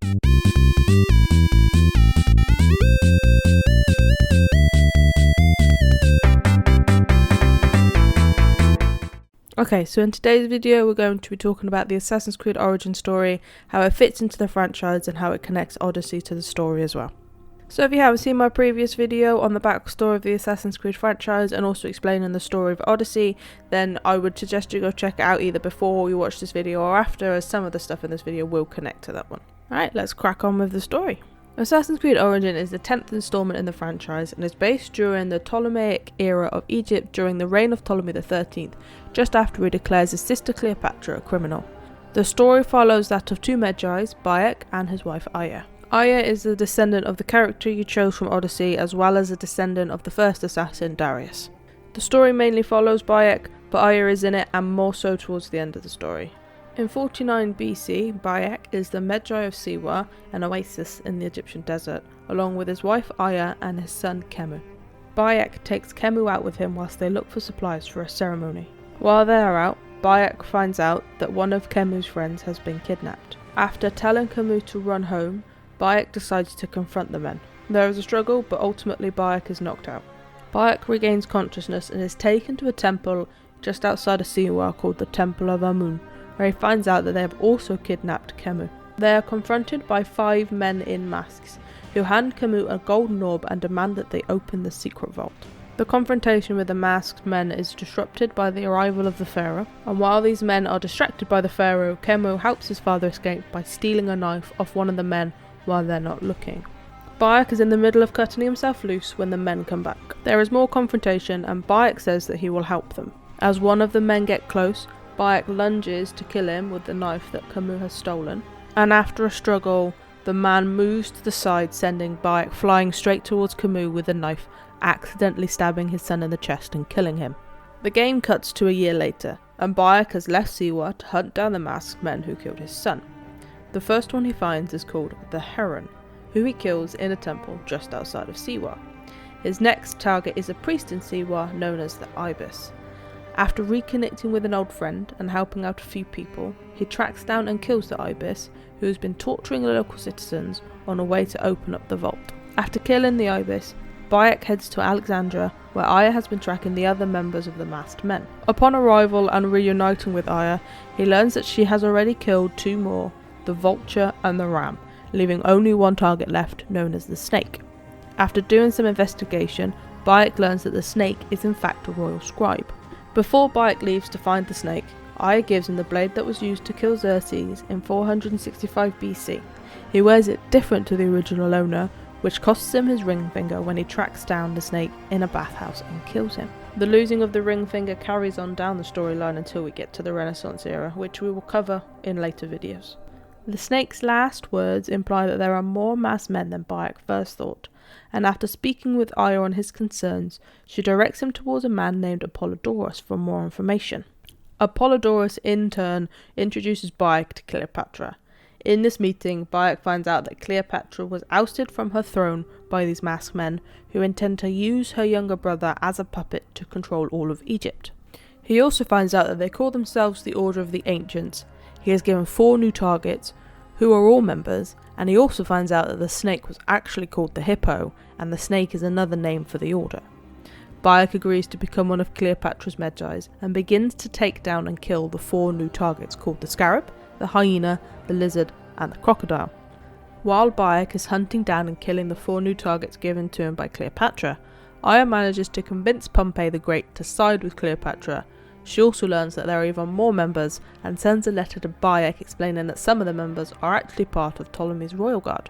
Okay, so in today's video we're going to be talking about the Assassin's Creed origin story, how it fits into the franchise and how it connects Odyssey to the story as well. So if you haven't seen my previous video on the backstory of the Assassin's Creed franchise and also explaining the story of Odyssey, then I would suggest you go check it out either before you watch this video or after, as some of the stuff in this video will connect to that one. Alright, let's crack on with the story. Assassin's Creed Origin is the 10th installment in the franchise and is based during the Ptolemaic era of Egypt during the reign of Ptolemy XIII, just after he declares his sister Cleopatra a criminal. The story follows that of two Magi's, Bayek and his wife Aya. Aya is the descendant of the character you chose from Odyssey, as well as a descendant of the first assassin, Darius. The story mainly follows Bayek, but Aya is in it and more so towards the end of the story. In 49 BC, Bayek is the Magi of Siwa, an oasis in the Egyptian desert, along with his wife Aya and his son Khemu. Bayek takes Khemu out with him whilst they look for supplies for a ceremony. While they are out, Bayek finds out that one of Khemu's friends has been kidnapped. After telling Khemu to run home, Bayek decides to confront the men. There is a struggle, but ultimately Bayek is knocked out. Bayek regains consciousness and is taken to a temple just outside of Siwa called the Temple of Amun, where he finds out that they have also kidnapped Khemu. They are confronted by 5 men in masks, who hand Khemu a golden orb and demand that they open the secret vault. The confrontation with the masked men is disrupted by the arrival of the pharaoh, and while these men are distracted by the pharaoh, Khemu helps his father escape by stealing a knife off one of the men while they're not looking. Bayek is in the middle of cutting himself loose when the men come back. There is more confrontation and Bayek says that he will help them. As one of the men get close, Bayek lunges to kill him with the knife that Khemu has stolen, and after a struggle, the man moves to the side, sending Bayek flying straight towards Khemu with the knife, accidentally stabbing his son in the chest and killing him. The game cuts to a year later, and Bayek has left Siwa to hunt down the masked men who killed his son. The first one he finds is called the Heron, who he kills in a temple just outside of Siwa. His next target is a priest in Siwa known as the Ibis. After reconnecting with an old friend and helping out a few people, he tracks down and kills the Ibis, who has been torturing the local citizens on a way to open up the vault. After killing the Ibis, Bayek heads to Alexandria, where Aya has been tracking the other members of the masked men. Upon arrival and reuniting with Aya, he learns that she has already killed 2 more, the Vulture and the Ram, leaving only one target left, known as the Snake. After doing some investigation, Bayek learns that the Snake is in fact a royal scribe. Before Bayek leaves to find the Snake, Aya gives him the blade that was used to kill Xerxes in 465 BC. He wears it different to the original owner, which costs him his ring finger when he tracks down the Snake in a bathhouse and kills him. The losing of the ring finger carries on down the storyline until we get to the Renaissance era, which we will cover in later videos. The Snake's last words imply that there are more masked men than Bayek first thought, and after speaking with Aya on his concerns, she directs him towards a man named Apollodorus for more information. Apollodorus in turn introduces Bayek to Cleopatra. In this meeting, Bayek finds out that Cleopatra was ousted from her throne by these masked men, who intend to use her younger brother as a puppet to control all of Egypt. He also finds out that they call themselves the Order of the Ancients. He is given 4 new targets, who are all members, and he also finds out that the Snake was actually called the Hippo, and the Snake is another name for the Order. Bayek agrees to become one of Cleopatra's Magi's, and begins to take down and kill the 4 new targets called the Scarab, the Hyena, the Lizard, and the Crocodile. While Bayek is hunting down and killing the 4 new targets given to him by Cleopatra, Aya manages to convince Pompey the Great to side with Cleopatra. She also learns that there are even more members and sends a letter to Bayek explaining that some of the members are actually part of Ptolemy's royal guard.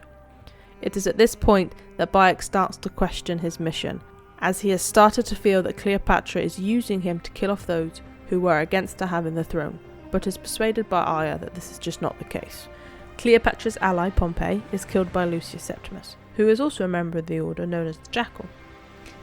It is at this point that Bayek starts to question his mission, as he has started to feel that Cleopatra is using him to kill off those who were against her having the throne, but is persuaded by Aya that this is just not the case. Cleopatra's ally Pompey is killed by Lucius Septimus, who is also a member of the order known as the Jackal.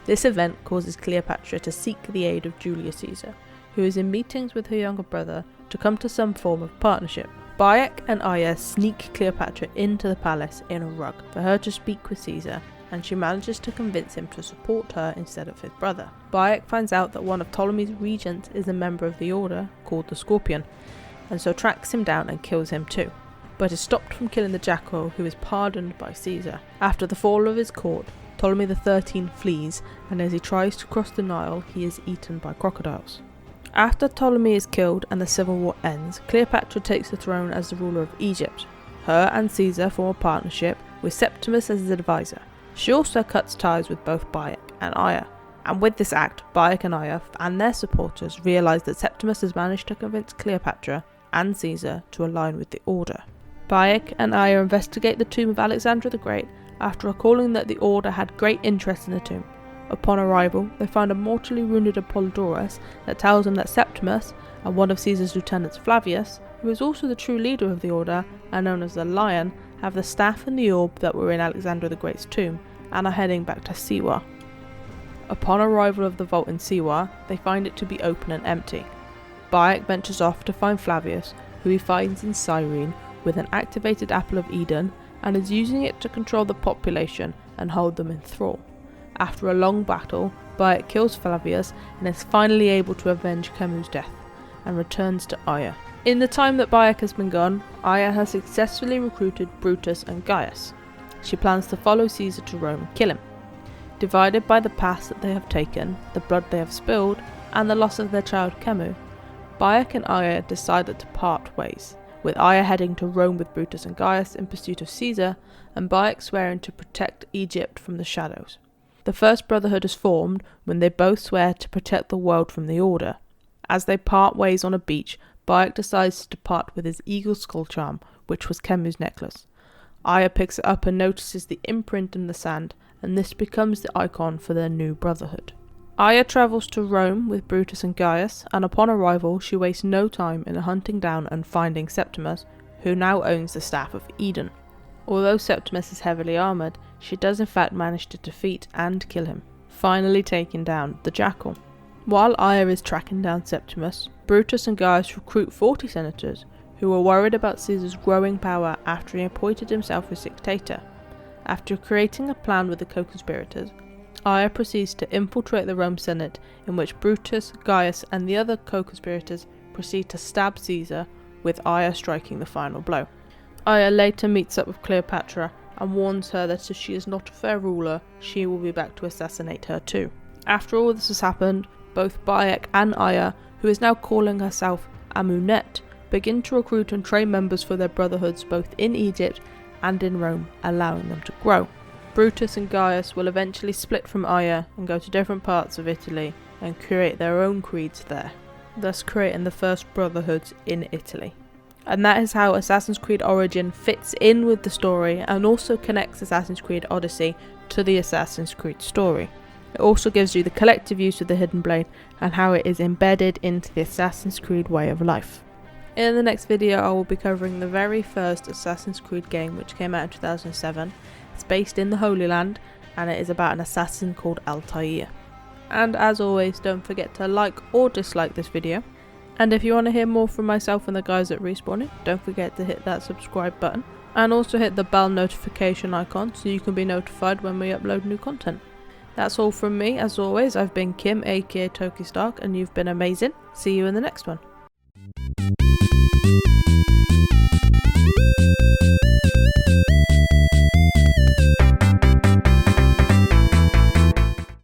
This event causes Cleopatra to seek the aid of Julius Caesar, who is in meetings with her younger brother to come to some form of partnership. Bayek and Aya sneak Cleopatra into the palace in a rug for her to speak with Caesar, and she manages to convince him to support her instead of his brother. Bayek finds out that one of Ptolemy's regents is a member of the order called the Scorpion, and so tracks him down and kills him too. but is stopped from killing the jackal, who is pardoned by Caesar. After the fall of his court, Ptolemy XIII flees, and as he tries to cross the Nile, he is eaten by crocodiles. After Ptolemy is killed and the civil war ends, Cleopatra takes the throne as the ruler of Egypt. Her and Caesar form a partnership, with Septimus as his advisor. She also cuts ties with both Bayek and Aya. And with this act, Bayek and Aya and their supporters realise that Septimus has managed to convince Cleopatra and Caesar to align with the order. Bayek and Aya investigate the tomb of Alexander the Great after recalling that the order had great interest in the tomb. Upon arrival, they find a mortally wounded Apollodorus that tells them that Septimus and one of Caesar's lieutenants, Flavius, who is also the true leader of the order and known as the Lion, have the staff and the orb that were in Alexander the Great's tomb and are heading back to Siwa. Upon arrival of the vault in Siwa, they find it to be open and empty. Bayek ventures off to find Flavius, who he finds in Cyrene with an activated Apple of Eden, and is using it to control the population and hold them in thrall. After a long battle, Bayek kills Flavius and is finally able to avenge Kemu's death, and returns to Aya. In the time that Bayek has been gone, Aya has successfully recruited Brutus and Gaius. She plans to follow Caesar to Rome and kill him. Divided by the paths that they have taken, the blood they have spilled, and the loss of their child Kemu, Bayek and Aya decided to part ways, with Aya heading to Rome with Brutus and Gaius in pursuit of Caesar, and Bayek swearing to protect Egypt from the shadows. The first brotherhood is formed when they both swear to protect the world from the order. As they part ways on a beach, Bayek decides to depart with his eagle skull charm, which was Kemu's necklace. Aya picks it up and notices the imprint in the sand, and this becomes the icon for their new brotherhood. Aya travels to Rome with Brutus and Gaius, and upon arrival she wastes no time in hunting down and finding Septimus, who now owns the Staff of Eden. Although Septimus is heavily armoured, she does in fact manage to defeat and kill him, finally taking down the jackal. While Aya is tracking down Septimus, Brutus and Gaius recruit 40 senators, who were worried about Caesar's growing power after he appointed himself as dictator. After creating a plan with the co-conspirators, Aya proceeds to infiltrate the Rome Senate, in which Brutus, Gaius and the other co-conspirators proceed to stab Caesar, with Aya striking the final blow. Aya later meets up with Cleopatra and warns her that if she is not a fair ruler, she will be back to assassinate her too. After all this has happened, both Bayek and Aya, who is now calling herself Amunet, begin to recruit and train members for their brotherhoods both in Egypt and in Rome, allowing them to grow. Brutus and Gaius will eventually split from Aya and go to different parts of Italy and create their own creeds there, thus creating the first brotherhoods in Italy. And that is how Assassin's Creed Origin fits in with the story and also connects Assassin's Creed Odyssey to the Assassin's Creed story. It also gives you the collective use of the Hidden Blade and how it is embedded into the Assassin's Creed way of life. In the next video I will be covering the very first Assassin's Creed game, which came out in 2007. It's based in the Holy Land and it is about an assassin called Altair. And as always, don't forget to like or dislike this video. And if you want to hear more from myself and the guys at Respawning, don't forget to hit that subscribe button and also hit the bell notification icon so you can be notified when we upload new content. That's all from me. As always, I've been Kim, aka Toki Stark, and you've been amazing. See you in the next one.